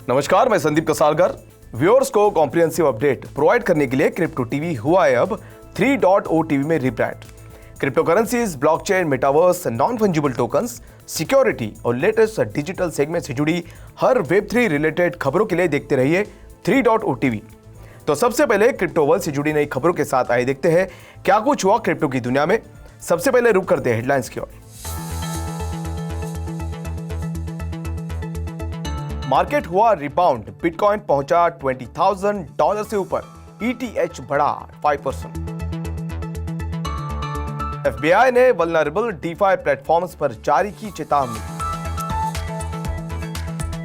नमस्कार, मैं संदीप कसालकर। व्यूअर्स को कॉम्प्रिहेंसिव अपडेट प्रोवाइड करने के लिए क्रिप्टो टीवी हुआ है अब 3.0 टीवी में rebrand. Crypto currencies, blockchain, metaverse, non fungible tokens, security और लेटेस्ट डिजिटल सेगमेंट से जुड़ी हर वेब3 रिलेटेड खबरों के लिए देखते रहिए 3.0 टीवी। तो सबसे पहले क्रिप्टो वर्ल्ड से जुड़ी नई खबरों के साथ आइए देखते हैं क्या कुछ हुआ क्रिप्टो की दुनिया में। सबसे पहले रुक करते हैं हेडलाइंस की ओर। मार्केट हुआ रिबाउंड, बिटकॉइन पहुंचा $20,000 से ऊपर, ETH बढ़ा 5%। FBI ने वल्नरेबल DeFi प्लेटफॉर्म्स पर जारी की चेतावनी।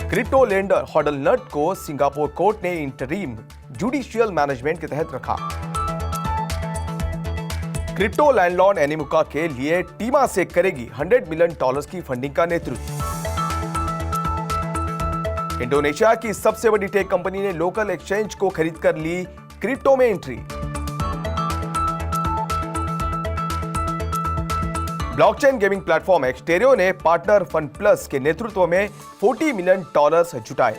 क्रिप्टो लेंडर हॉडलनट को सिंगापुर कोर्ट ने इंटरिम जुडिशियल मैनेजमेंट के तहत रखा। क्रिप्टो लैंडलॉर्ड एनीमुका के लिए टीमा से करेगी $100 मिलियन की फंडिंग का नेतृत्व। इंडोनेशिया की सबसे बड़ी टेक कंपनी ने लोकल एक्सचेंज को खरीद कर ली क्रिप्टो में एंट्री। ब्लॉकचेन गेमिंग प्लेटफॉर्म एक्सटेरियो ने पार्टनर फंड प्लस के नेतृत्व में $40 मिलियन जुटाए।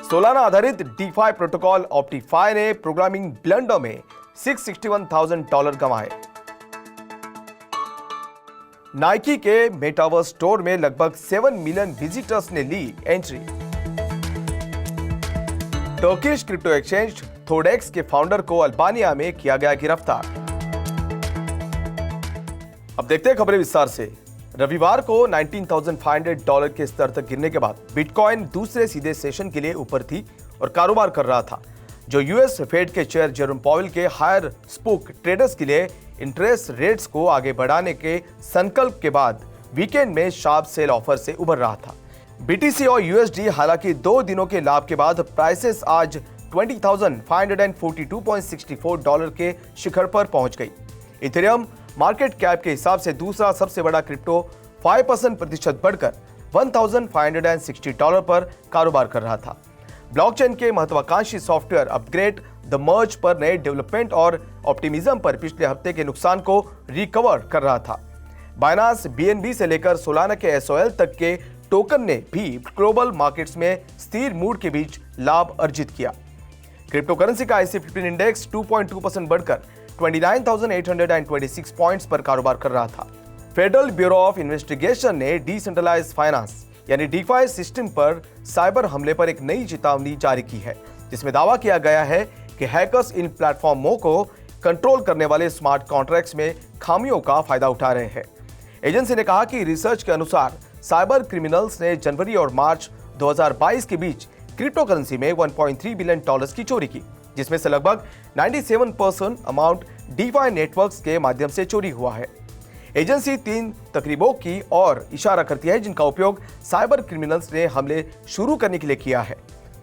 सोलाना आधारित डीफाई प्रोटोकॉल ऑप्टिफाई ने प्रोग्रामिंग ब्लेंडर में $661,000 कमाए। नाइकी के मेटावर्स स्टोर में लगभग 7 मिलियन विजिटर्स ने ली एंट्री। टर्किश क्रिप्टो एक्सचेंज थोडेक्स के फाउंडर को अल्बानिया में किया गया गिरफ्तार। अब देखते हैं खबरें विस्तार से। रविवार को $19,500 के स्तर तक गिरने के बाद बिटकॉइन दूसरे सीधे सेशन के लिए ऊपर थी और कारोबार कर रहा था, जो यूएस फेड के चेयर जेरोम पावेल के हायर स्पूक ट्रेडर्स के लिए इंटरेस्ट रेट्स को आगे बढ़ाने के संकल्प के बाद वीकेंड में शार्प सेल ऑफर से उभर रहा था। बीटीसी और यूएसडी हालांकि 2 दिनों के लाभ के बाद प्राइसेस आज $20,542.64 के शिखर पर पहुंच गई। इथेरियम मार्केट कैप के हिसाब से दूसरा सबसे बड़ा क्रिप्टो 5% बढ़कर $1,560 पर कारोबार कर रहा था। ब्लॉकचेन के महत्वाकांक्षी सॉफ्टवेयर अपग्रेड द मर्ज पर नए डेवलपमेंट और ऑप्टिमिज्म पर पिछले हफ्ते के नुकसान को रिकवर कर रहा था। बाइनांस BNB से लेकर सोलाना के SOL तक के टोकन ने भी ग्लोबल मार्केट्स में स्थिर मूड के बीच लाभ अर्जित किया। क्रिप्टो करेंसी का IC 15 इंडेक्स 2.2% बढ़कर 29,826 पॉइंट्स पर कारोबार कर रहा था। फेडरल ब्यूरो ऑफ इन्वेस्टिगेशन ने डिसेंट्रलाइज्ड फाइनेंस यानी DeFi सिस्टम पर साइबर हमले पर एक नई चेतावनी जारी की है, जिसमें दावा किया गया है कि हैकर्स इन प्लेटफॉर्मों को कंट्रोल करने वाले स्मार्ट कॉन्ट्रैक्ट्स में खामियों का फायदा उठा रहे हैं। एजेंसी ने कहा कि रिसर्च के अनुसार साइबर क्रिमिनल्स ने जनवरी और मार्च 2022 के बीच क्रिप्टो करेंसी में $1.3 बिलियन की चोरी की, जिसमें से लगभग 97% अमाउंट DeFi नेटवर्क्स के माध्यम से चोरी हुआ है। एजेंसी 3 तकरीबों की ओर इशारा करती है जिनका उपयोग साइबर क्रिमिनल्स ने हमले शुरू करने के लिए किया है।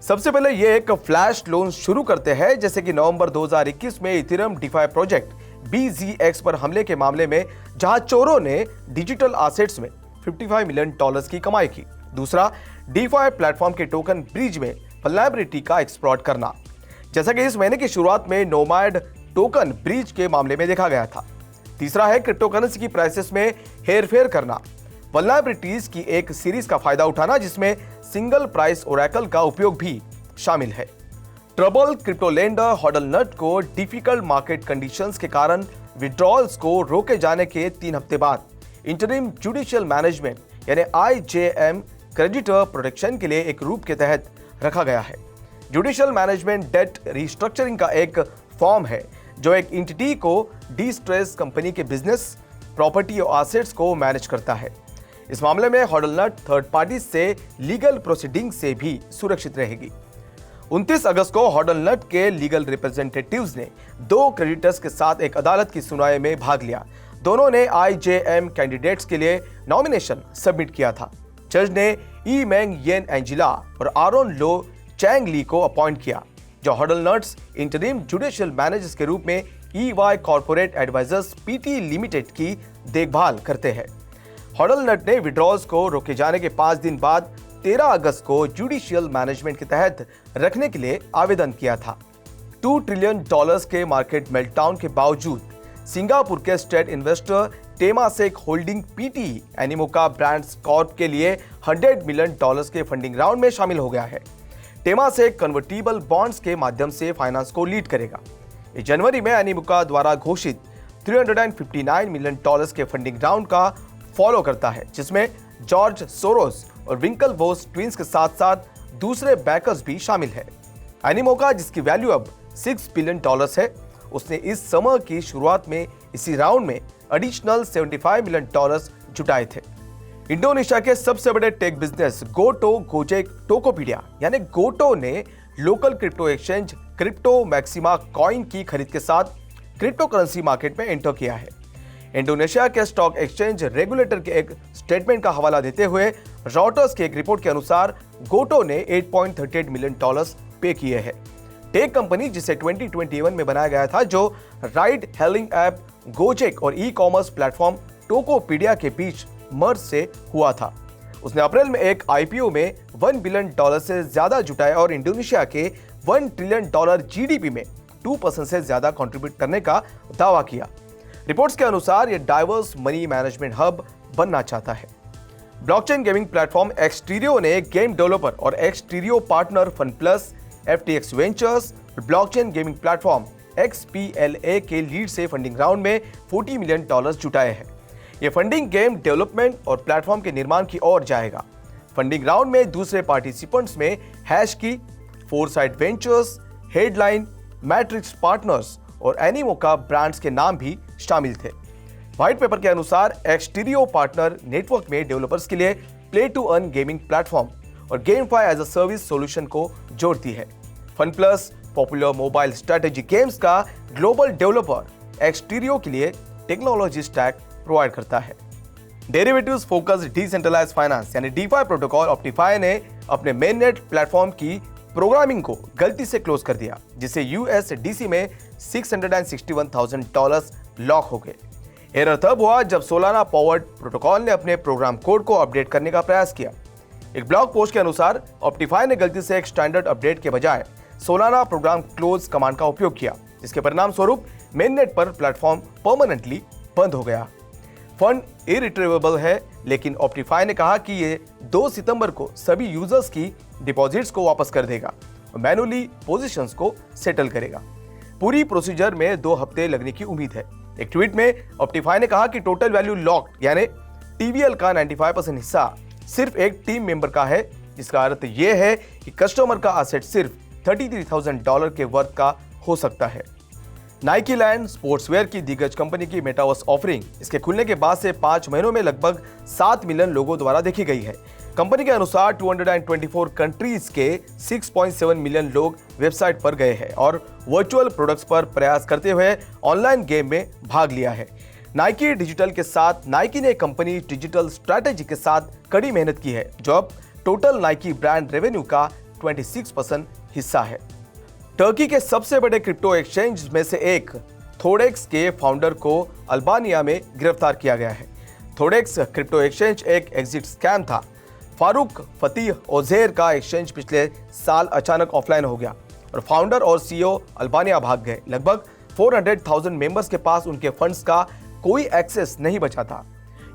सबसे पहले ये एक फ्लैश लोन शुरू करते हैं, जैसे कि नवंबर 2021 में इथेरियम DeFi प्रोजेक्ट BZX पर हमले के मामले में, जहां चोरों ने डिजिटल एसेट्स में $55 मिलियन की कमाई की। दूसरा, DeFi प्लेटफॉर्म के टोकन ब्रिज में वल्नरेबिलिटी का एक्सप्लॉइट करना, जैसा कि इस महीने की शुरुआत में नोमैड टोकन ब्रिज के मामले में देखा गया था। तीसरा है क्रिप्टो करेंसी की प्राइसेस में हेरफेर करना, वल्नरेबिलिटीज की एक सीरीज का फायदा उठाना, जिसमें सिंगल प्राइस ओरेकल का उपयोग भी शामिल है। ट्रबल क्रिप्टो लेंडर हॉडलनट को डिफिकल्ट मार्केट कंडीशंस के कारण विड्रॉल्स को रोके जाने के 3 हफ्ते बाद इंटरिम जुडिशियल मैनेजमेंट यानी IJM क्रेडिटर प्रोटेक्शन के लिए एक रूप के तहत रखा गया है। जुडिशियल मैनेजमेंट डेट रिस्ट्रक्चरिंग का एक फॉर्म है जो एक एंटिटी को डिस्ट्रेस कंपनी के बिजनेस, प्रॉपर्टी और एसेट्स को मैनेज करता है। इस मामले में हॉडलनट थर्ड पार्टी से लीगल प्रोसीडिंग से भी सुरक्षित रहेगी। 29 अगस्त को हॉडलनट के लीगल रिप्रेजेंटेटिव्स ने 2 क्रेडिटर्स के साथ एक अदालत की सुनवाई में भाग लिया। दोनों ने IJM कैंडिडेट्स के लिए नॉमिनेशन सबमिट किया था। जज ने ई मैंग येन एंजिला और आरोन लो चैंग ली को अपॉइंट किया, जो हॉडलनट्स इंटरिम जुडिशियल मैनेजर्स के रूप में EY corporate advisers PT limited की देखभाल करते हैं। हॉडलनट ने विड्रॉल्स को रोके जाने के 5 दिन बाद 13 अगस्त को जुडिशियल मैनेजमेंट के तहत रखने के लिए आवेदन किया था। $2 ट्रिलियन के मार्केट मेल्टडाउन के बावजूद सिंगापुर के state investor Temasek holding PT Animoca brands Corp के लिए $100 मिलियन के फंडिंग राउंड में शामिल हो गया है। टेमासेक कन्वर्टिबल बॉन्ड्स के माध्यम से फाइनेंस को लीड करेगा। इस जनवरी में एनिमोका द्वारा घोषित $359 मिलियन के फंडिंग राउंड का फॉलो करता है, जिसमें जॉर्ज सोरोस और विंकलवोस ट्विंस के साथ साथ दूसरे बैकर्स भी शामिल है। एनिमोका, जिसकी वैल्यू अब $6 बिलियन है, उसने इस समय की शुरुआत में इसी राउंड में एडिशनल $75 मिलियन जुटाए थे। इंडोनेशिया के सबसे बड़े टेक बिजनेस गोजेक टोकोपीडिया यानी गोटो ने local crypto exchange crypto maxima coin की खरीद के साथ क्रिप्टो करेंसी मार्केट में एंटर किया है। इंडोनेशिया के स्टॉक एक्सचेंज रेगुलेटर के एक स्टेटमेंट का हवाला देते हुए रॉयटर्स की एक रिपोर्ट के अनुसार गोटो ने $8.38 मिलियन पे किए हैं। टेक कंपनी, जिसे 2021 में बनाया गया था, जो राइड हेलिंग ऐप गोजेक और ई कॉमर्स प्लेटफॉर्म टोकोपीडिया के बीच मर्ज से हुआ था। उसने अप्रैल में एक आईपीओ में $1 बिलियन से ज्यादा जुटाए और इंडोनेशिया के $1 ट्रिलियन जीडीपी में 2% से ज्यादा कंट्रीब्यूट करने का दावा किया। रिपोर्ट्स के अनुसार यह डाइवर्स मनी मैनेजमेंट हब बनना चाहता है। ब्लॉकचेन गेमिंग प्लेटफॉर्म एक्सटीरियो ने गेम डेवलपर और एक्सटीरियो पार्टनर फनप्लस, FTX वेंचर्स और ब्लॉकचेन गेमिंग प्लेटफॉर्म XPLA के लीड से फंडिंग राउंड में $40 मिलियन जुटाए हैं। यह फंडिंग गेम डेवलपमेंट और प्लेटफॉर्म के निर्माण की ओर जाएगा। फंडिंग राउंड में दूसरे पार्टिसिपेंट्स में HashKey, Foresight Ventures, Headline, Matrix Partners और एनिमोका ब्रांड्स के नाम भी शामिल थे। व्हाइट पेपर के अनुसार एक्सटीरियो पार्टनर नेटवर्क में डेवलपर्स के लिए play to earn gaming platform और GameFi as a service solution को जोड़ती है। FunPlus popular mobile strategy games का ग्लोबल डेवलपर एक्सटीरियो के लिए टेक्नोलॉजी स्टैक प्रोवाइड करता है। डेरिवेटिव्स फोकस्ड डिसेंट्रलाइज्ड फाइनेंस यानी DeFi प्रोटोकॉल ऑप्टिफाई ने अपने मेननेट प्लेटफॉर्म की प्रोग्रामिंग को गलती से क्लोज कर दिया, जिससे USDC में $661,000 लॉक हो गए। एरर तब हुआ जब सोलाना पॉवर्ड प्रोटोकॉल ने अपने प्रोग्राम कोड को अपडेट करने का प्रयास किया। एक ब्लॉग पोस्ट के अनुसार ऑप्टिफाई ने गलती से एक स्टैंडर्ड अपडेट के बजाय सोलाना प्रोग्राम क्लोज कमांड का उपयोग किया, जिसके परिणाम स्वरूप मेननेट पर प्लेटफॉर्म परमानेंटली बंद हो गया। फंड इरिट्रीवेबल है, लेकिन ऑप्टिफाई ने कहा कि ये 2 सितंबर को सभी यूजर्स की डिपॉजिट्स को वापस कर देगा और मैनुअली पोजीशंस को सेटल करेगा। पूरी प्रोसीजर में 2 हफ्ते लगने की उम्मीद है। एक ट्वीट में ऑप्टिफाई ने कहा कि टोटल वैल्यू लॉक्ड यानी TVL का 95% हिस्सा सिर्फ एक टीम मेंबर का है, जिसका अर्थ यह है कि कस्टमर का एसेट सिर्फ $33,000 के वर्थ का हो सकता है। नाइकी लैंड स्पोर्ट्सवेयर की दिग्गज कंपनी की मेटावर्स ऑफरिंग इसके खुलने के बाद से 5 महीनों में लगभग 7 मिलियन लोगों द्वारा देखी गई है। कंपनी के अनुसार 224 कंट्रीज के 6.7 मिलियन लोग वेबसाइट पर गए हैं और वर्चुअल प्रोडक्ट्स पर प्रयास करते हुए ऑनलाइन गेम में भाग लिया है। नाइकी डिजिटल के साथ नाइकी ने कंपनी डिजिटल स्ट्रैटेजी के साथ कड़ी मेहनत की है, जो अब टोटल नाइकी ब्रांड रेवेन्यू का 26% हिस्सा है। टर्की के सबसे बड़े क्रिप्टो एक्सचेंज में से एक थोडेक्स के फाउंडर को अल्बानिया में गिरफ्तार किया गया है। थोडेक्स क्रिप्टो एक्सचेंज एक एग्जिट स्कैम था। फारूक फतीह ओजेर का एक्सचेंज पिछले साल अचानक ऑफलाइन हो गया और फाउंडर और CEO अल्बानिया भाग गए। लगभग 400,000 मेंबर्स के पास उनके फंड्स का कोई एक्सेस नहीं बचा था।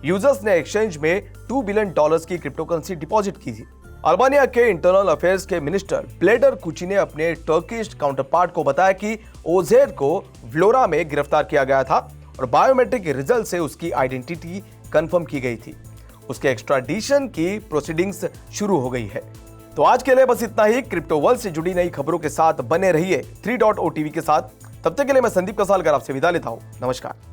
यूजर्स ने एक्सचेंज में $2 बिलियन की क्रिप्टो करेंसी डिपॉजिट की थी। अल्बानिया के इंटरनल अफेयर्स के मिनिस्टर ब्लेडर कुची ने अपने टर्किश काउंटरपार्ट को बताया कि ओजेर को व्लोरा में गिरफ्तार किया गया था और बायोमेट्रिक रिजल्ट से उसकी आइडेंटिटी कंफर्म की गई थी। उसके एक्स्ट्राडिशन की प्रोसीडिंग्स शुरू हो गई है। तो आज के लिए बस इतना ही। क्रिप्टो वर्ल्ड से जुड़ी नई खबरों के साथ बने रहिए 3.o टीवी के साथ। तब तक के लिए मैं संदीप कसालकर आपसे विदा लेता हूं। नमस्कार।